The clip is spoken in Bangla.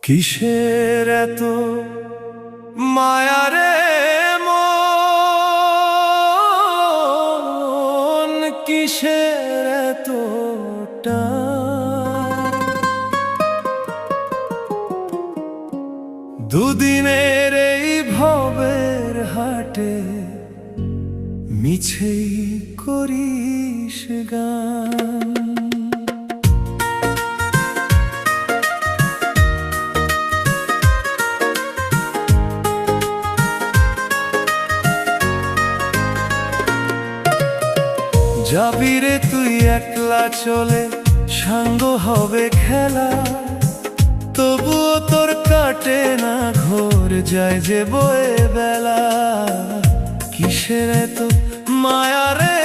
কিসের এত মায়া রে মন, কিসের এতটা দুদিনের এই ভবের হাটে মিছেই করিস গান। যাবি রে তুই একলা চলে, সাঙ্গ হবে খেলা, তবুও তোর কাটে না ঘোর, যায় যে বয়ে বেলা। কিসের এত মায়া রে